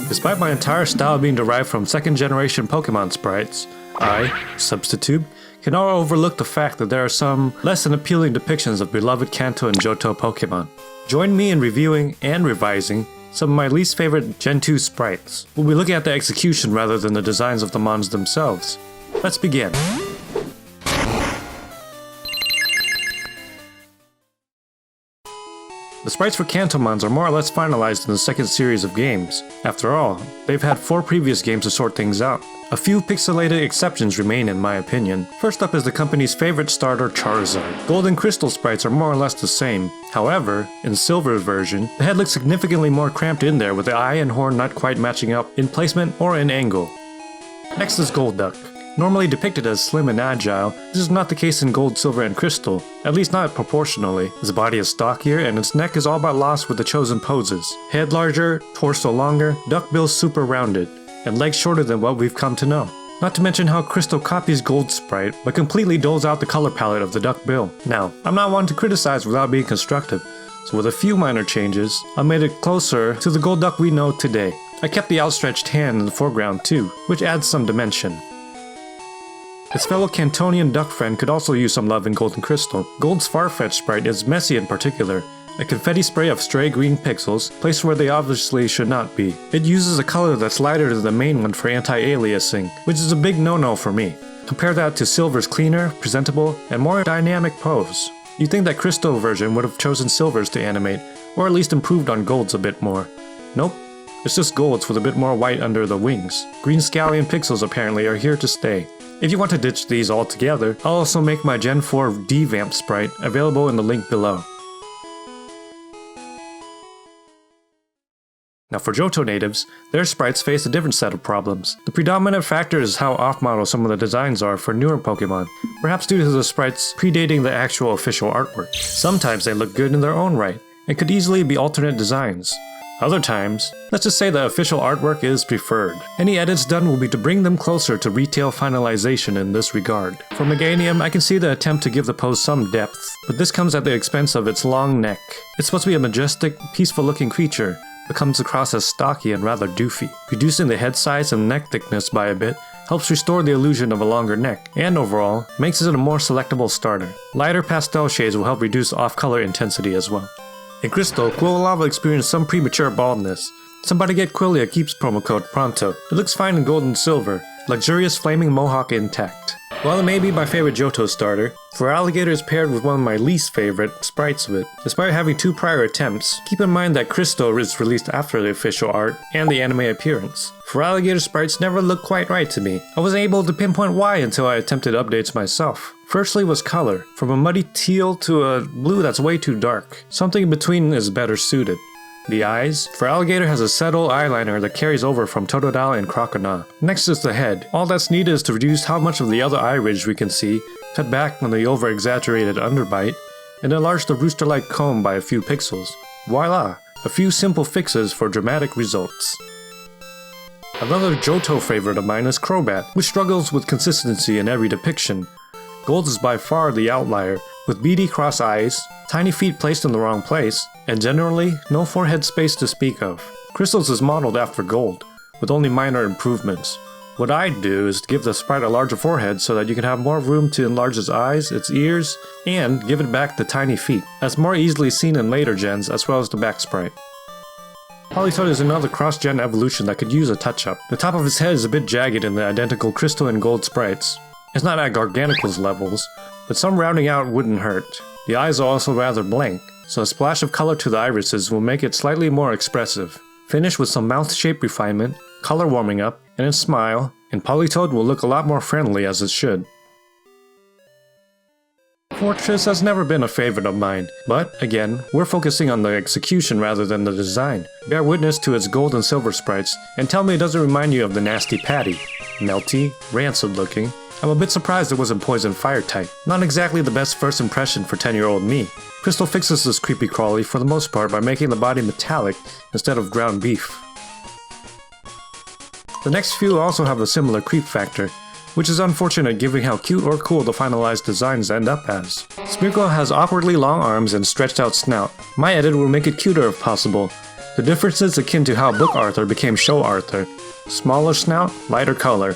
Despite my entire style being derived from second generation Pokemon sprites, I, Substitube, cannot overlook the fact that there are some less than appealing depictions of beloved Kanto and Johto Pokemon. Join me in reviewing and revising some of my least favorite Gen 2 sprites. We'll be looking at the execution rather than the designs of the mons themselves. Let's begin. The sprites for Kantomons are more or less finalized in the second series of games. After all, they've had 4 previous games to sort things out. A few pixelated exceptions remain in my opinion. First up is the company's favorite starter, Charizard. Gold and Crystal sprites are more or less the same. However, in Silver's version, the head looks significantly more cramped in there with the eye and horn not quite matching up in placement or in angle. Next is Golduck. Normally depicted as slim and agile, this is not the case in Gold, Silver, and Crystal, at least not proportionally. Its body is stockier and its neck is all but lost with the chosen poses. Head larger, torso longer, duckbill super rounded, and legs shorter than what we've come to know. Not to mention how Crystal copies Gold's sprite, but completely doles out the color palette of the duckbill. Now, I'm not one to criticize without being constructive, so with a few minor changes, I made it closer to the Golduck we know today. I kept the outstretched hand in the foreground too, which adds some dimension. Its fellow Cantonian duck friend could also use some love in Gold and Crystal. Gold's Farfetch'd sprite is messy in particular, a confetti spray of stray green pixels placed where they obviously should not be. It uses a color that's lighter than the main one for anti-aliasing, which is a big no-no for me. Compare that to Silver's cleaner, presentable, and more dynamic pose. You'd think that Crystal version would have chosen Silver's to animate, or at least improved on Gold's a bit more. Nope, it's just Gold's with a bit more white under the wings. Green scallion pixels apparently are here to stay. If you want to ditch these altogether, I'll also make my Gen 4 DeviantArt sprite available in the link below. Now for Johto natives, their sprites face a different set of problems. The predominant factor is how off-model some of the designs are for newer Pokemon, perhaps due to the sprites predating the actual official artwork. Sometimes they look good in their own right, and could easily be alternate designs. Other times, let's just say the official artwork is preferred. Any edits done will be to bring them closer to retail finalization in this regard. For Meganium, I can see the attempt to give the pose some depth, but this comes at the expense of its long neck. It's supposed to be a majestic, peaceful looking creature, but comes across as stocky and rather doofy. Reducing the head size and neck thickness by a bit helps restore the illusion of a longer neck, and overall, makes it a more selectable starter. Lighter pastel shades will help reduce off-color intensity as well. In Crystal, Quillolava experienced some premature baldness. Somebody get Quilly a Keeps promo code pronto. It looks fine in Gold and Silver, luxurious flaming mohawk intact. While it may be my favorite Johto starter, Feraligatr is paired with one of my least favorite sprites of it. Despite having 2 prior attempts, keep in mind that Crystal is released after the official art and the anime appearance. Feraligatr sprites never looked quite right to me. I wasn't able to pinpoint why until I attempted updates myself. Firstly was color, from a muddy teal to a blue that's way too dark. Something in between is better suited. The eyes. Feraligatr has a subtle eyeliner that carries over from Totodile and Crocodile. Next is the head. All that's needed is to reduce how much of the other eye ridge we can see, cut back on the over-exaggerated underbite, and enlarge the rooster-like comb by a few pixels. Voila! A few simple fixes for dramatic results. Another Johto favorite of mine is Crobat, which struggles with consistency in every depiction. Gold is by far the outlier, with beady cross eyes, tiny feet placed in the wrong place, and generally no forehead space to speak of. Crystal's is modeled after Gold, with only minor improvements. What I'd do is give the sprite a larger forehead so that you can have more room to enlarge its eyes, its ears, and give it back the tiny feet, as more easily seen in later gens as well as the back sprite. Politoed is another cross-gen evolution that could use a touch-up. The top of its head is a bit jagged in the identical Crystal and Gold sprites. It's not at Garganicle's levels, but some rounding out wouldn't hurt. The eyes are also rather blank, so a splash of color to the irises will make it slightly more expressive. Finish with some mouth shape refinement, color warming up, and a smile, and Politoed will look a lot more friendly as it should. Fortress has never been a favorite of mine, but again, we're focusing on the execution rather than the design. Bear witness to its Gold and Silver sprites, and tell me it doesn't remind you of the nasty Patty. Melty, rancid looking. I'm a bit surprised it wasn't Poison Fire type. Not exactly the best first impression for 10-year-old me. Crystal fixes this creepy crawly for the most part by making the body metallic instead of ground beef. The next few also have a similar creep factor, which is unfortunate given how cute or cool the finalized designs end up as. Smeargle has awkwardly long arms and stretched out snout. My edit will make it cuter if possible, The difference is akin to how Book Arthur became Show Arthur. Smaller snout, lighter color.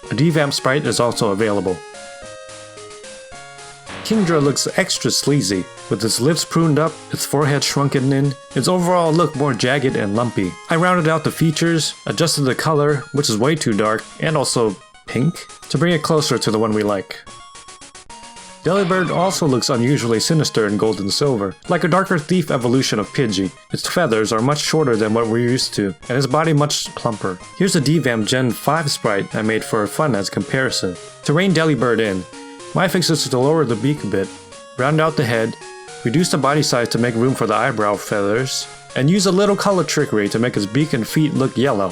A devamped sprite is also available. Kingdra looks extra sleazy, with its lips pruned up, its forehead shrunken in, its overall look more jagged and lumpy. I rounded out the features, adjusted the color, which is way too dark, and also pink, to bring it closer to the one we like. Delibird also looks unusually sinister in gold and silver, like a darker thief evolution of Pidgey. Its feathers are much shorter than what we're used to, and its body much plumper. Here's a Devamped Gen 5 sprite I made for fun as comparison. To rein Delibird in, my fix is to lower the beak a bit, round out the head, reduce the body size to make room for the eyebrow feathers, and use a little color trickery to make its beak and feet look yellow.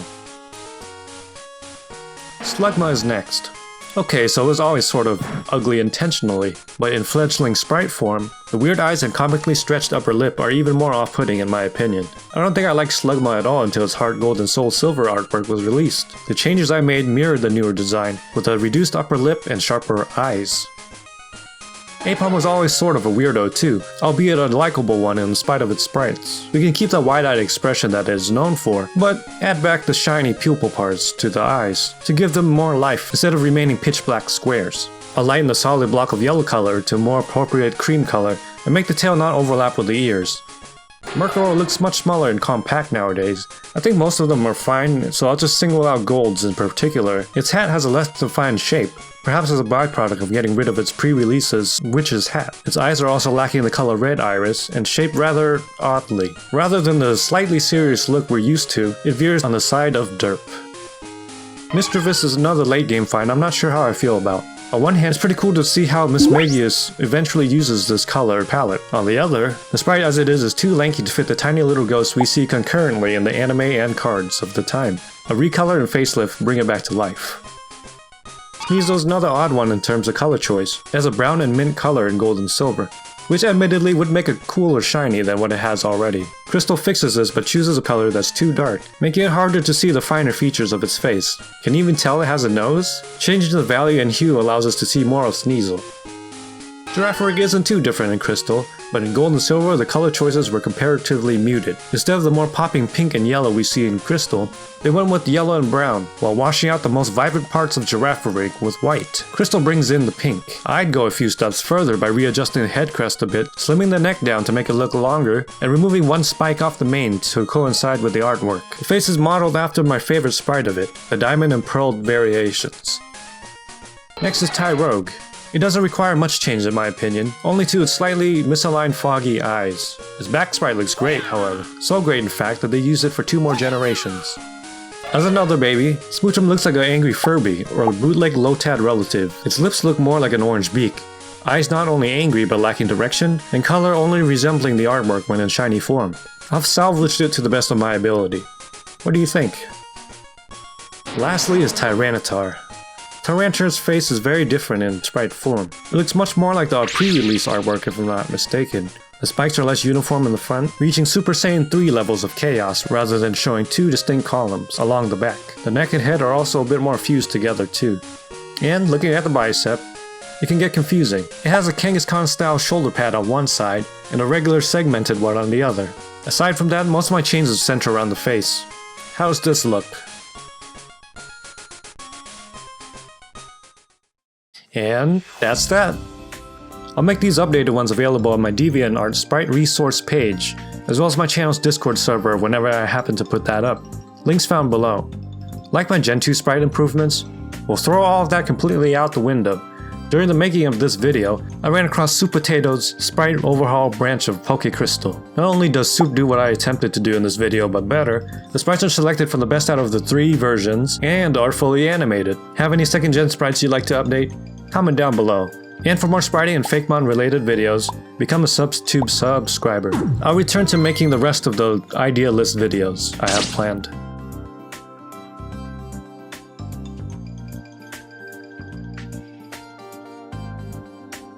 Slugma is next. Okay, so it was always sort of ugly intentionally, but in fledgling sprite form, the weird eyes and comically stretched upper lip are even more off-putting in my opinion. I don't think I liked Slugma at all until its Heart Gold and Soul Silver artwork was released. The changes I made mirrored the newer design, with a reduced upper lip and sharper eyes. Aipom was always sort of a weirdo too, albeit a likable one in spite of its sprites. We can keep the wide-eyed expression that it is known for, but add back the shiny pupil parts to the eyes to give them more life instead of remaining pitch black squares. I'll lighten the solid block of yellow color to a more appropriate cream color and make the tail not overlap with the ears. Murkrow looks much smaller and compact nowadays. I think most of them are fine, so I'll just single out Gold's in particular. Its hat has a less defined shape, perhaps as a byproduct of getting rid of its pre-release's Witch's hat. Its eyes are also lacking the color red iris, and shaped rather oddly. Rather than the slightly serious look we're used to, it veers on the side of derp. Mischievous is another late game find I'm not sure how I feel about. On one hand, it's pretty cool to see how Mismagius eventually uses this color palette. On the other, the sprite as it is too lanky to fit the tiny little ghosts we see concurrently in the anime and cards of the time. A recolor and facelift bring it back to life. Sneasel's another odd one in terms of color choice. It has a brown and mint color in gold and silver, which admittedly would make it cooler shiny than what it has already. Crystal fixes this but chooses a color that's too dark, making it harder to see the finer features of its face. Can you even tell it has a nose? Changing the value and hue allows us to see more of Sneasel. Girafarig isn't too different in Crystal, but in Gold and Silver the color choices were comparatively muted. Instead of the more popping pink and yellow we see in Crystal, they went with yellow and brown, while washing out the most vibrant parts of Girafarig with white. Crystal brings in the pink. I'd go a few steps further by readjusting the head crest a bit, slimming the neck down to make it look longer, and removing one spike off the mane to coincide with the artwork. The face is modeled after my favorite sprite of it, the diamond and pearl variations. Next is Tyrogue. It doesn't require much change in my opinion, only to its slightly misaligned foggy eyes. Its back sprite looks great, however. So great in fact that they used it for 2 more generations. As another baby, Smoochum looks like an angry Furby, or a bootleg Lotad relative. Its lips look more like an orange beak. Eyes not only angry but lacking direction, and color only resembling the artwork when in shiny form. I've salvaged it to the best of my ability. What do you think? Lastly is Tyranitar. Tyranitar's face is very different in sprite form. It looks much more like the pre-release artwork if I'm not mistaken. The spikes are less uniform in the front, reaching Super Saiyan 3 levels of chaos rather than showing 2 distinct columns along the back. The neck and head are also a bit more fused together too. And looking at the bicep, it can get confusing. It has a Kangaskhan style shoulder pad on one side and a regular segmented one on the other. Aside from that, most of my changes center around the face. How's this look? And that's that. I'll make these updated ones available on my DeviantArt Sprite resource page, as well as my channel's Discord server whenever I happen to put that up. Links found below. Like my Gen 2 sprite improvements? We'll throw all of that completely out the window. During the making of this video, I ran across SOUPPOTATO'S sprite overhaul branch of Pokecrystal. Not only does Soup do what I attempted to do in this video, but better, the sprites are selected from the best out of the 3 versions and are fully animated. Have any 2nd gen sprites you'd like to update? Comment down below. And for more Spriting and FAKEMON related videos, become a Substitube subscriber. I'll return to making the rest of the idea list videos I have planned.